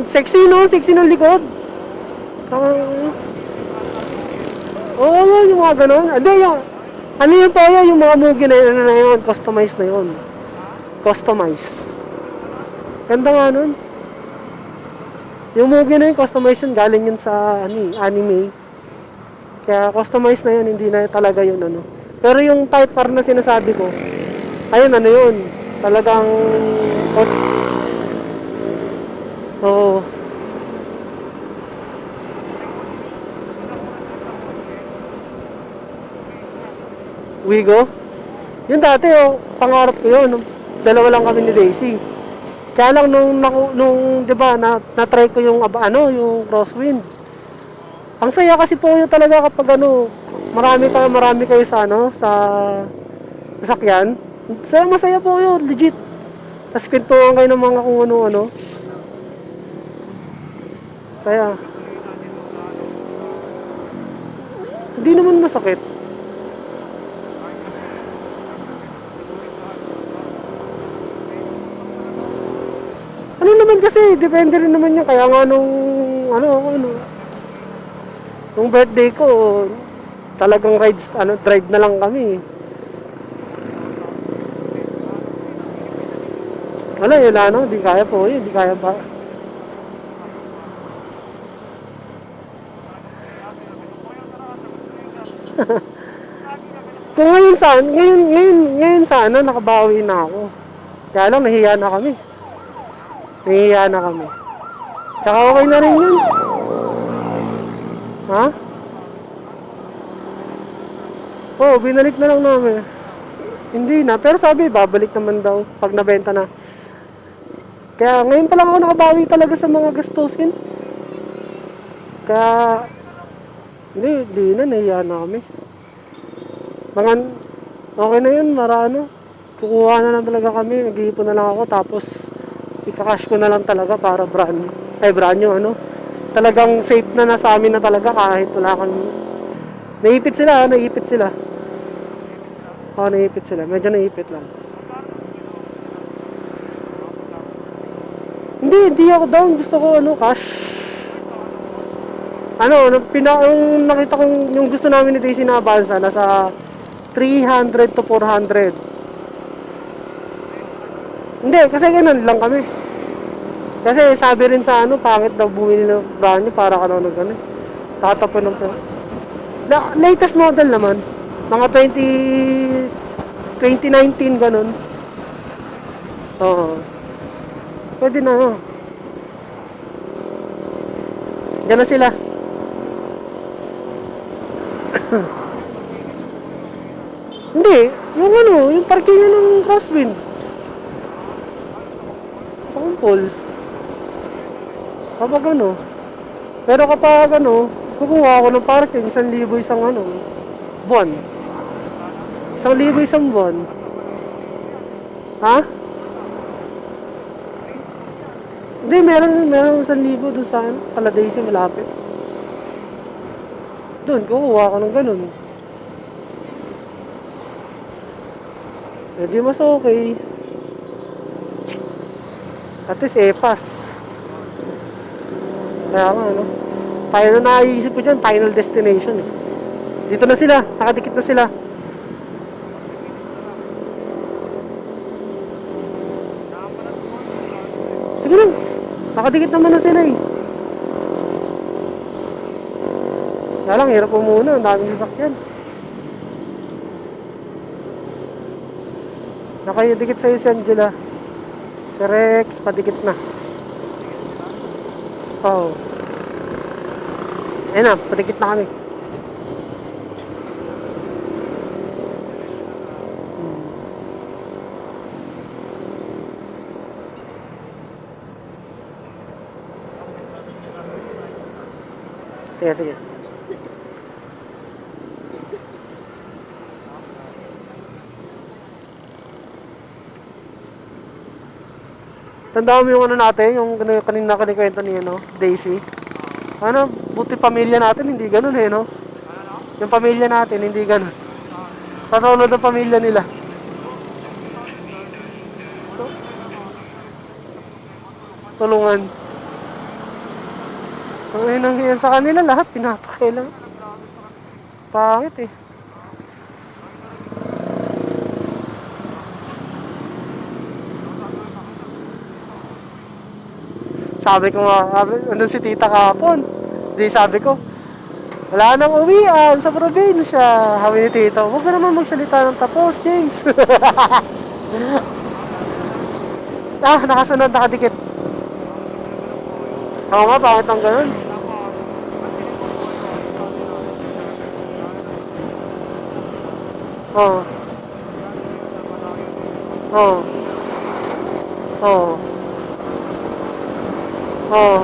Sexy no? Sexy ng likod. Oo, yun, yung mga ganun. Hindi, yung, ano yun tayo, yung mga mugi na yun, ano na yun, customized na yun. Customized. Ganda nga nun. Yung mugi na yun, customized yun, galing yun sa anime. Kaya customized na yun, hindi na talaga yun, ano. Pero yung type par na sinasabi ko, ayun, ano yun, talagang, oo, Wigo. Yung dati, oh, pangarap ko yun. Dalawa lang kami ni Daisy. Kaya lang nung 'di ba, na-try ko yung yung crosswind. Ang saya kasi po yun talaga kapag marami kayo sa sa sasakyan. Masaya po yun, legit. Tapos kwentuhan kayo ng mga kung ano-ano. Saya. Hindi naman masakit. Ano naman kasi, depende rin naman yun. Kaya nga nung birthday ko, talagang drive na lang kami. Wala, yun di kaya po yun, di kaya pa. Kung ngayon sana, nakabawi na ako. Kaya lang, nahihiya na kami. Tsaka okay na rin yun. Ha? Oo, binalik na lang namin. Hindi na, pero sabi, babalik naman daw pag nabenta na. Kaya ngayon pa lang ako nakabawi talaga sa mga gastusin. Kaya, hindi na, nahiya na kami. Mga, okay na yun, kukuha na lang talaga kami, mag-iipon na lang ako, tapos, ika-cash ko na lang talaga para brand new, talagang safe na sa amin na talaga kahit wala kami. Naipit sila. Oo, naipit sila. Medyo naipit lang. Hindi ako down. Gusto ko, cash. Yung nakita kong, yung gusto namin ni Daisy na Avanza, nasa 300 to 400. Hindi, kasi ganun lang kami. Kasi sabi rin sa pangit daw bumili ng brand new para ka na gano'n. Tatapon ng pera. Latest model naman. Mga 2019 ganun. Oo. Pwede na. Diyan na sila. Hindi. Yung parking ng crosswind. Sa Kumpol. Kapag Pero kapag kukuha ako ng parking, 1,000 isang buwan. 1,000 isang buwan. Ha? Hindi, meron 1,000 doon sa Caladaisy, malapit. Doon, kukuha ako ng ganun. Di mas okay. At least, pass. Kaya nga, tayo na naiisip ko dyan, final destination. Dito na sila, nakadikit na sila. Sige lang, nakadikit naman na sila Kaya lang, hirap po muna, ang daming sasakyan. Nakadikit sa'yo si Angela. Si Rex, padikit na. Oo. Ayun na, padikit na kami. Sige. Tandaan mo yung natin, yung kanina kinikwento ni Daisy. Buti pamilya natin, hindi ganun Yung pamilya natin, hindi ganun. Katulad ng pamilya nila. So, tulungan. Ang inang yan sa kanila lahat, pinapakailang. Pangit eh. Sabi ko nga, andun si tita kahapon. Di sabi ko, wala nang uwian sa probinsya. Sabi ni tita, huwag ka naman magsalita ng tapos, James. Nakasunod, nakadikit. Oo nga, bakit ang ganun? Oo. Oo. Oo. Oo.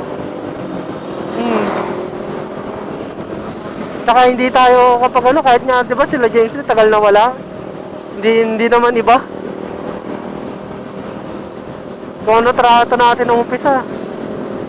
Tsaka hindi tayo kapag ano, kahit nga, di ba sila James Lee, tagal na wala. Hindi naman iba. Kung ano trato natin nung umpisa.